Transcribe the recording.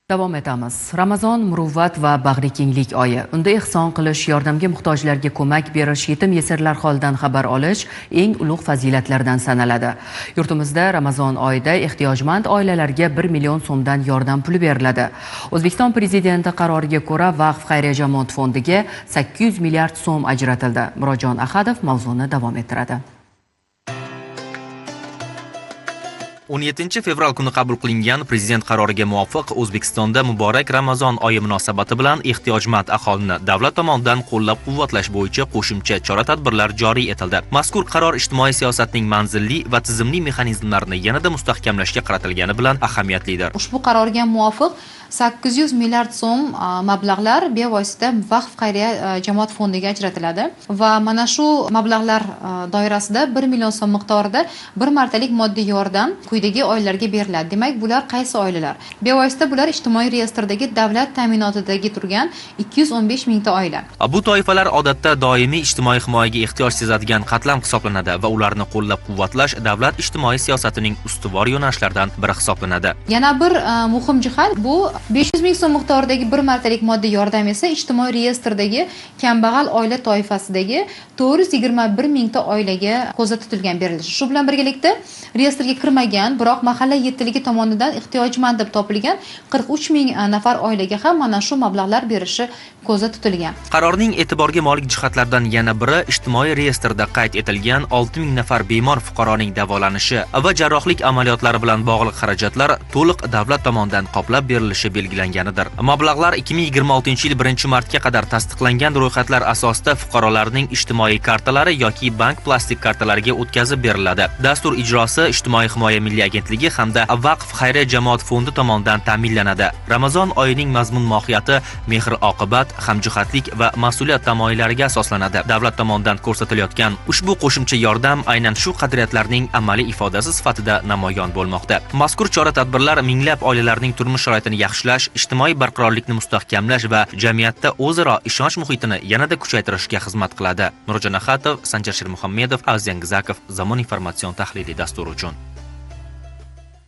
Davom etamiz. Ramazon muruvvat va bag'rikenglik oyi. Unda ehson qilish, yordamga muhtojlarga ko'mak berish, yetim yesirlar holidan xabar olish eng ulug' fazilatlardan sanaladi. Yurtimizda Ramazon oyida ehtiyojmand oilalarga 1 million so'mdan yordam puli beriladi. O'zbekiston prezidenti qaroriga ko'ra Vaqf xayriya jamoat fondiga 800 milliard so'm ajratildi. Murodjon Ahadov mavzuni davom ettiradi. 17 fevral kuni qabul qilingan prezident qaroriga muvofiq O'zbekistonda muborak Ramazon oyi munosabati bilan ehtiyojmand aholini davlat tomonidan qo'llab-quvvatlash bo'yicha qo'shimcha chora-tadbirlar joriy etildi. Mazkur qaror ijtimoiy siyosatning manzilli va tizimli mexanizmlarini yanada mustahkamlashga qaratilgani bilan ahamiyatlidir. Ushbu qarorga muvofiq 800 milliard so'm mablag'lar bevosita Vaqf xayriya jamoat fondiga ajratiladi va mana shu mablag'lar doirasida 1 million so'm miqdorida bir martalik moddiy yordam quyidagi oilalarga beriladi. Demak, bular qaysi oilalar? Bevosita bular ijtimoiy reyestrdagi davlat ta'minotidagi turgan 215 mingta oila. Bu toifalar odatda doimiy ijtimoiy himoyaga ehtiyoj sezadigan qatlam hisoblanadi va ularni qo'llab-quvvatlash davlat ijtimoiy siyosatining ustuvor yo'nalishlaridan biri hisoblanadi. Yana bir muhim jihat bu 500 ming so'm miqdoridagi bir martalik moddiy yordam esa ijtimoiy reyestrdagi kambag'al oila toifasidagi 421 mingta oilaga ko'zda tutilgan berilishi. Shu bilan birgalikda reyestrga kirmagan, biroq mahalla yettiligi tomonidan ehtiyojmand deb topilgan 43 ming nafar oilaga ham mana shu mablag'lar berishi ko'zda tutilgan. Qarorning e'tiborga molik jihatlaridan yana biri ijtimoiy reyestrda qayd etilgan 6 ming nafar bemor fuqaroning davolanishi va jarrohlik amaliyotlari bilan bog'liq xarajatlar to'liq davlat tomonidan qoplab berilishi belgilanganidir. Mablag'lar 2026 yil 1-martga qadar tasdiqlangan ro'yxatlar asosida fuqarolarning ijtimoiy kartalari yoki bank plastik kartalariga o'tkazib beriladi. Dastur ijrosi Ijtimoiy himoya milliy agentligi hamda Vaqf xayriya jamoat fondi tomonidan ta'minlanadi. Ramazon oyining mazmun mohiyati mehr-oqibat, hamjihatlik va mas'uliyat tamoyillariga asoslanadi. Davlat tomonidan ko'rsatilayotgan ushbu qo'shimcha yordam aynan shu qadriyatlarning amaliy ifodasi sifatida namoyon bo'lmoqda. Mazkur chora-tadbirlar minglab oilalarning turmush sharoitini yaxshilash, ijtimoiy barqarorlikni mustahkamlash va jamiyatda o'zaro ishonch muhitini yanada kuchaytirishga xizmat qiladi. Murodjon Ahadov, Sanjar Shirmuhammedov, Azyan Gizakov, Zamon informatsion tahliliy dasturi uchun.